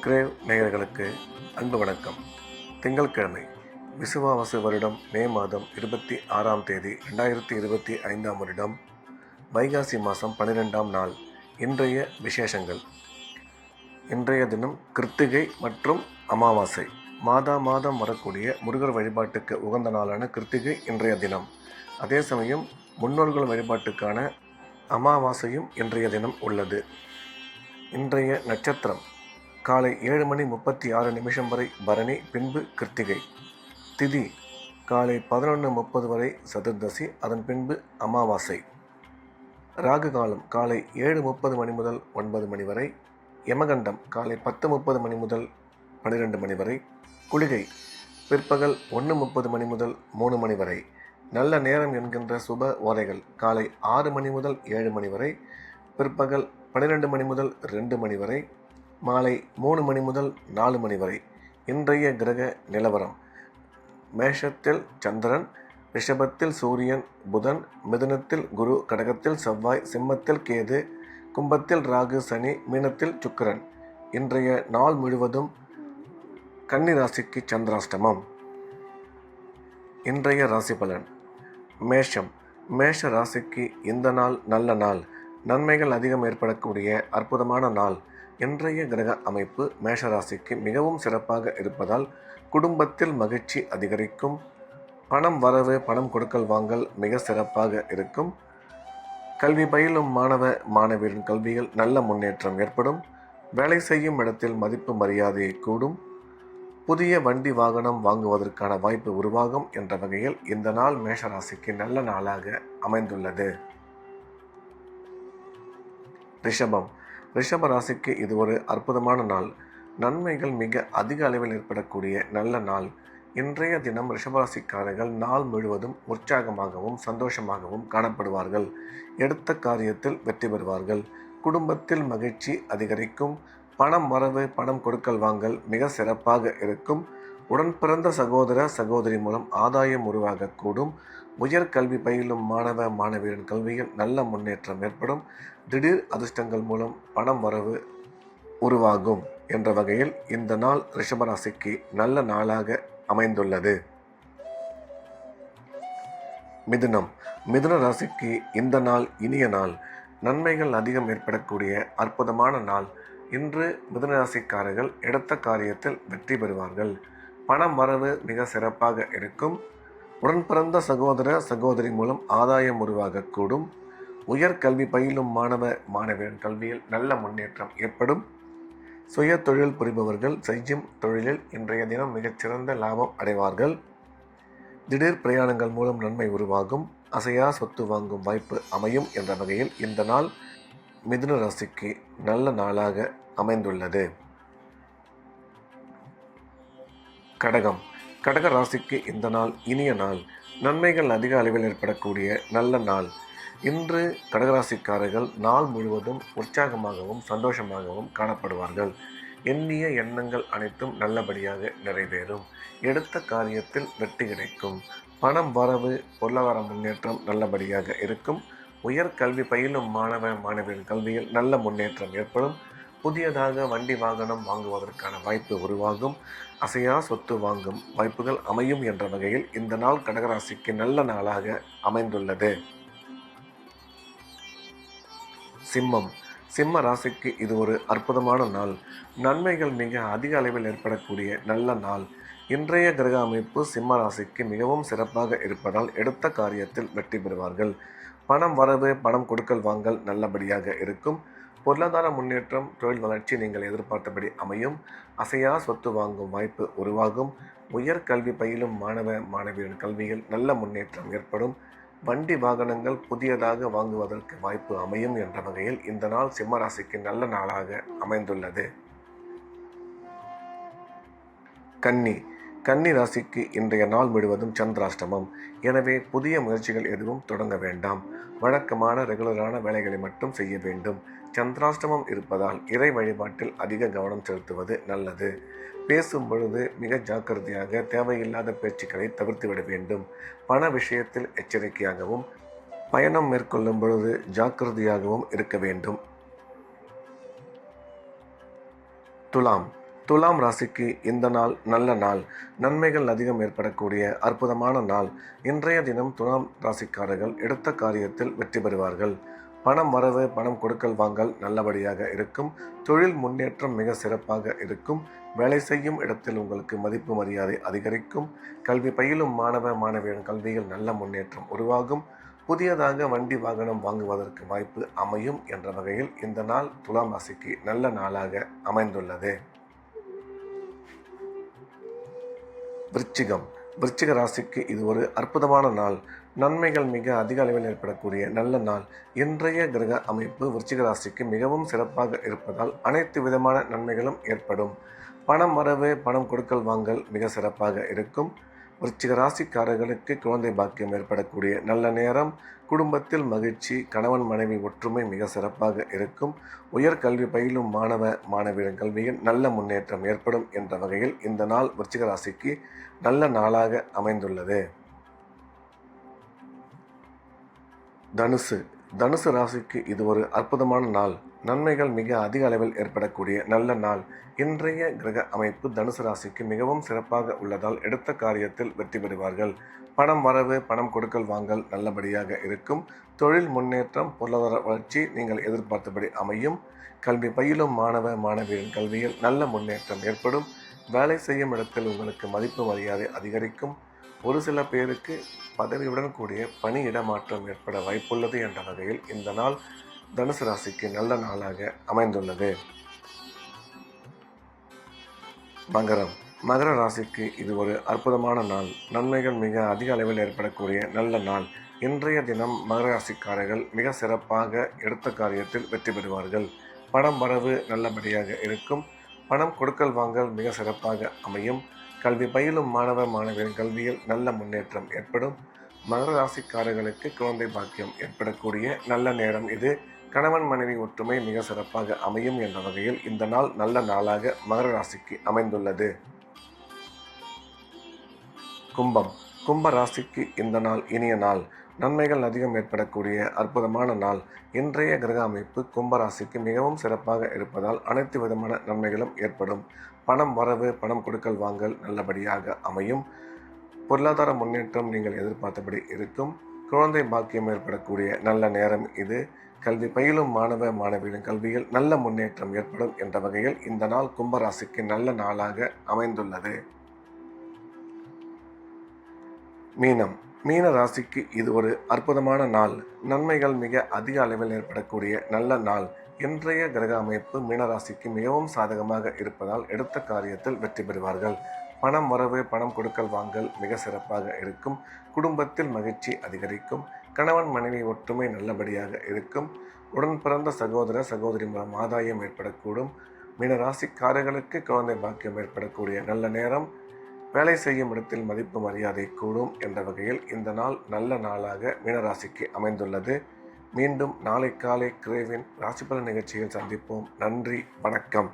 Grave நேயர்களுக்கு அன்பு வணக்கம். திங்கட்கிழமை விசுவாவசு வருடம் மே மாதம் 26ஆம் தேதி 2025ஆம் வருடம் வைகாசி மாதம் 12ஆம் நாள். இன்றைய விசேஷங்கள். இன்றைய தினம் கிருத்திகை மற்றும் அமாவாசை. மாதம் வரக்கூடிய முருகர் வழிபாட்டுக்கு உகந்த நாளான கிருத்திகை இன்றைய தினம். அதே சமயம் முன்னோர்கள் வழிபாட்டுக்கான அமாவாசையும் இன்றைய தினம் உள்ளது. இன்றைய நட்சத்திரம் காலை 7:36 வரை பரணி, பின்பு கிருத்திகை. திதி காலை 11:30 வரை சதுர்தசி, அதன் பின்பு அமாவாசை. ராகு காலம் காலை 7:30 முதல் 9 மணி வரை. யமகண்டம் காலை 10:30 முதல் 12 மணி வரை. குளிகை பிற்பகல் 1:30 முதல் 3 மணி வரை. நல்ல நேரம் என்கின்ற சுப ஓரைகள் காலை 6 மணி முதல் 7 மணி வரை, பிற்பகல் 12 மணி முதல் 2 மணி வரை, மாலை 3 மணி முதல் 4 மணி வரை. இன்றைய கிரக நிலவரம்: மேஷத்தில் சந்திரன், ரிஷபத்தில் சூரியன், புதன், மிதுனத்தில் குரு, கடகத்தில் செவ்வாய், சிம்மத்தில் கேது, கும்பத்தில் ராகு, சனி, மீனத்தில் சுக்கிரன். இன்றைய நாள் முழுவதும் கன்னி ராசிக்கு சந்திராஷ்டமம். இன்றைய ராசி பலன்: மேஷம். மேஷ ராசிக்கு இந்த நாள் நல்ல நாள். நன்மைகள் அதிகம் ஏற்படக்கூடிய அற்புதமான நாள். இன்றைய கிரக அமைப்பு மேஷராசிக்கு மிகவும் சிறப்பாக இருப்பதால் குடும்பத்தில் மகிழ்ச்சி அதிகரிக்கும். பணம் வரவு, பணம் கொடுக்கல் வாங்கல் மிக சிறப்பாக இருக்கும். கல்வி பயிலும் மாணவ மாணவியரின் கல்வியில் நல்ல முன்னேற்றம் ஏற்படும். வேலை செய்யும் இடத்தில் மதிப்பு மரியாதையை கூடும். புதிய வண்டி வாகனம் வாங்குவதற்கான வாய்ப்பு உருவாகும் என்ற வகையில் இந்த நாள் மேஷராசிக்கு நல்ல நாளாக அமைந்துள்ளது. ரிஷபம். ரிஷப ராசிக்கு இது ஒரு அற்புதமான நாள். நன்மைகள் மிக அதிக அளவில் ஏற்படக்கூடிய நல்ல நாள். இன்றைய தினம் ரிஷபராசிக்காரர்கள் நாள் முழுவதும் உற்சாகமாகவும் சந்தோஷமாகவும் காணப்படுவார்கள். எடுத்த காரியத்தில் வெற்றி பெறுவார்கள். குடும்பத்தில் மகிழ்ச்சி அதிகரிக்கும். பணம் வரவு, பணம் கொடுக்கல் வாங்கல் மிக சிறப்பாக இருக்கும். உடன் பிறந்த சகோதர சகோதரி மூலம் ஆதாயம் உருவாகக்கூடும். உயர் கல்வி பயிலும் மாணவ மாணவியரின் கல்வியில் நல்ல முன்னேற்றம் ஏற்படும். திடீர் அதிர்ஷ்டங்கள் மூலம் பணம் வரவு உருவாகும் என்ற வகையில் இந்த நாள் ரிஷபராசிக்கு நல்ல நாளாக அமைந்துள்ளது. மிதுனம். மிதுன ராசிக்கு இந்த நாள் இனிய நாள். நன்மைகள் அதிகம் ஏற்படக்கூடிய அற்புதமான நாள். இன்று மிதுன ராசிக்காரர்கள் எடுத்த காரியத்தில் வெற்றி பெறுவார்கள். பணம் வரவு மிக சிறப்பாக இருக்கும். உடன் பிறந்த சகோதர சகோதரி மூலம் ஆதாயம் உருவாகக்கூடும். உயர் கல்வி பயிலும் மாணவ மாணவியரின் கல்வியில் நல்ல முன்னேற்றம் ஏற்படும். சுய தொழில் புரிபவர்கள் செய்யும் தொழிலில் இன்றைய தினம் மிகச்சிறந்த லாபம் அடைவார்கள். திடீர் பிரயாணங்கள் மூலம் நன்மை உருவாகும். அசையா சொத்து வாங்கும் வாய்ப்பு அமையும் என்ற வகையில் இந்த நாள் மிதுன ராசிக்கு நல்ல நாளாக அமைந்துள்ளது. கடகம். கடக ராசிக்கு இந்த நாள் இனிய நாள். நன்மைகள் அதிக அளவில் ஏற்படக்கூடிய நல்ல நாள். இன்று கடகராசிக்காரர்கள் நாள் முழுவதும் உற்சாகமாகவும் சந்தோஷமாகவும் காணப்படுவார்கள். எண்ணிய எண்ணங்கள் அனைத்தும் நல்லபடியாக நிறைவேறும். எடுத்த காரியத்தில் வெற்றி கிடைக்கும். பணம் வரவு, பொருளாதார முன்னேற்றம் நல்லபடியாக இருக்கும். உயர் கல்வி பயிலும் மாணவ மாணவியரின் கல்வியில் நல்ல முன்னேற்றம் ஏற்படும். புதியதாக வண்டி வாகனம் வாங்குவதற்கான வாய்ப்பு உருவாகும். அசையா சொத்து வாங்கும் வாய்ப்புகள் அமையும் என்ற வகையில் இந்த நாள் கடகராசிக்கு நல்ல நாளாக அமைந்துள்ளது. சிம்மம். சிம்ம ராசிக்கு இது ஒரு அற்புதமான நாள். நன்மைகள் மிக அதிக அளவில் ஏற்படக்கூடிய நல்ல நாள். இன்றைய கிரக அமைப்பு சிம்ம ராசிக்கு மிகவும் சிறப்பாக இருப்பதால் எடுத்த காரியத்தில் வெற்றி பெறுவார்கள். பணம் வரவு, பணம் கொடுக்கல் வாங்கல் நல்லபடியாக இருக்கும். பொருளாதார முன்னேற்றம், தொழில் வளர்ச்சி நீங்கள் எதிர்பார்த்தபடி அமையும். அசையா சொத்து வாங்கும் வாய்ப்பு உருவாகும். உயர் கல்வி பயிலும் மாணவ மாணவியரின் கல்வியில் நல்ல முன்னேற்றம் ஏற்படும். வண்டி வாகனங்கள் புதியதாக வாங்குவதற்கு வாய்ப்பு அமையும் என்ற வகையில் இந்த நாள் சிம்மராசிக்கு நல்ல நாளாக அமைந்துள்ளது. கன்னி. கன்னி ராசிக்கு இன்றைய நாள் முழுவதும் சந்திராஷ்டமம். எனவே புதிய முயற்சிகள் எதுவும் தொடங்க வேண்டாம். வழக்கமான ரெகுலரான வேலைகளை மட்டும் செய்ய வேண்டும். சந்திராஷ்டமம் இருப்பதால் இறை வழிபாட்டில் அதிக கவனம் செலுத்துவது நல்லது. பேசும் பொழுது மிக ஜாக்கிரதையாக தேவையில்லாத பேச்சுக்களை தவிர்த்துவிட வேண்டும். பண விஷயத்தில் எச்சரிக்கையாகவும் பயணம் மேற்கொள்ளும் பொழுது ஜாக்கிரதையாகவும் இருக்க வேண்டும். துலாம். துலாம் ராசிக்கு இந்த நாள் நல்ல நாள். நன்மைகள் அதிகம் ஏற்படக்கூடிய அற்புதமான நாள். இன்றைய தினம் துலாம் ராசிக்காரர்கள் எடுத்த காரியத்தில் வெற்றி பெறுவார்கள். பணம் வரவு, பணம் கொடுக்கல் வாங்கல் நல்லபடியாக இருக்கும். தொழில் முன்னேற்றம் மிக சிறப்பாக இருக்கும். வேலை செய்யும் இடத்தில் உங்களுக்கு மதிப்பு மரியாதை அதிகரிக்கும். கல்வி பயிலும் மாணவ மாணவியரின் கல்வியில் நல்ல முன்னேற்றம் உருவாகும். புதியதாக வண்டி வாகனம் வாங்குவதற்கு வாய்ப்பு அமையும் என்ற வகையில் இந்த நாள் துலாம் ராசிக்கு நல்ல நாளாக அமைந்துள்ளது. விருச்சிக ராசிக்கு இது ஒரு அற்புதமான நாள். நன்மைகள் மிக அதிக அளவில் ஏற்படக்கூடிய நல்ல நாள். இன்றைய கிரக அமைப்பு விருச்சிக ராசிக்கு மிகவும் சிறப்பாக இருப்பதால் அனைத்து விதமான நன்மைகளும் ஏற்படும். பணம் வரவு, பணம் கொடுக்கல் வாங்கல் மிக சிறப்பாக இருக்கும். விருச்சிக ராசிக்காரர்களுக்கு குழந்தை பாக்கியம் ஏற்படக்கூடிய நல்ல நேரம். குடும்பத்தில் மகிழ்ச்சி, கணவன் மனைவி ஒற்றுமை மிக சிறப்பாக இருக்கும். உயர்கல்வி பயிலும் மாணவ மாணவியரின் கல்வியில் நல்ல முன்னேற்றம் ஏற்படும் என்ற வகையில் இந்த நாள் விருச்சிக ராசிக்கு நல்ல நாளாக அமைந்துள்ளது. தனுசு ராசிக்கு இது ஒரு அற்புதமான நாள். நன்மைகள் மிக அதிக அளவில் ஏற்படக்கூடிய நல்ல நாள். இன்றைய கிரக அமைப்பு தனுசு ராசிக்கு மிகவும் சிறப்பாக உள்ளதால் எடுத்த காரியத்தில் வெற்றி பெறுவார்கள். பணம் வரவு, பணம் கொடுக்கல் வாங்கல் நல்லபடியாக இருக்கும். தொழில் முன்னேற்றம், பொருளாதார வளர்ச்சி நீங்கள் எதிர்பார்த்தபடி அமையும். கல்வி பயிலும் மாணவ மாணவியரின் கல்வியில் நல்ல முன்னேற்றம் ஏற்படும். வேலை செய்யும் இடத்தில் உங்களுக்கு மதிப்பு மரியாதை அதிகரிக்கும். ஒரு சில பேருக்கு பதவியுடன் கூடிய பணி இடமாற்றம் ஏற்பட வாய்ப்புள்ளது என்ற வகையில் இந்த நாள் தனுசு ராசிக்கு நல்ல நாளாக அமைந்துள்ளது. மகர ராசிக்கு இது ஒரு அற்புதமான நாள். நன்மைகள் மிக அதிக அளவில் ஏற்படக்கூடிய நல்ல நாள். இன்றைய தினம் மகர ராசிக்காரர்கள் மிக சிறப்பாக எடுத்த காரியத்தில் வெற்றி பெறுவார்கள். பணம் வரவு நல்லபடியாக இருக்கும். பணம் கொடுக்கல் வாங்கல் மிக சிறப்பாக அமையும். கல்வி பயிலும் மாணவ மாணவியரின் கல்வியில் நல்ல முன்னேற்றம் ஏற்படும். மகர ராசிக்காரர்களுக்கு குழந்தை பாக்கியம் ஏற்படக்கூடிய நல்ல நேரம் இது. கணவன் மனைவி ஒற்றுமை மிக சிறப்பாக அமையும் என்ற வகையில் இந்த நாள் நல்ல நாளாக மகர ராசிக்கு அமைந்துள்ளது. கும்ப ராசிக்கு இந்த நாள் இனிய நாள். நன்மைகள் அதிகம் ஏற்படக்கூடிய அற்புதமான நாள். இன்றைய கிரக அமைப்பு கும்பராசிக்கு மிகவும் சிறப்பாக இருப்பதால் அனைத்து விதமான நன்மைகளும் ஏற்படும். பணம் வரவு, பணம் கொடுக்கல் வாங்கல் நல்லபடியாக அமையும். பொருளாதார முன்னேற்றம் நீங்கள் எதிர்பார்த்தபடி இருக்கும். குழந்தை பாக்கியம் ஏற்படக்கூடிய நல்ல நேரம் இது. கல்வி பயிலும் மாணவ மாணவியின் கல்வியில் நல்ல முன்னேற்றம் ஏற்படும் என்ற வகையில் இந்த நாள் கும்பராசிக்கு நல்ல நாளாக அமைந்துள்ளது. மீன ராசிக்கு இது ஒரு அற்புதமான நாள். நன்மைகள் மிக அதிக அளவில் ஏற்படக்கூடிய நல்ல நாள். இன்றைய கிரக அமைப்பு மீனராசிக்கு மிகவும் சாதகமாக இருப்பதால் எடுத்த காரியத்தில் வெற்றி பெறுவார்கள். பணம் வரவு, பணம் கொடுக்கல் வாங்கல் மிக சிறப்பாக இருக்கும். குடும்பத்தில் மகிழ்ச்சி அதிகரிக்கும். கணவன் மனைவி ஒற்றுமை நல்லபடியாக இருக்கும். உடன் பிறந்த சகோதர சகோதரி மூலம் ஆதாயம் ஏற்படக்கூடும். மீனராசிக்காரர்களுக்கு குழந்தை பாக்கியம் ஏற்படக்கூடிய நல்ல நேரம். வேலை செய்யும் இடத்தில் மதிப்பு மரியாதை கூடும் என்ற வகையில் இந்த நாள் நல்ல நாளாக மீனராசிக்கு அமைந்துள்ளது. மீண்டும் நாளை காலை கிரேவின் ராசிபலன் நிகழ்ச்சியில் சந்திப்போம். நன்றி, வணக்கம்.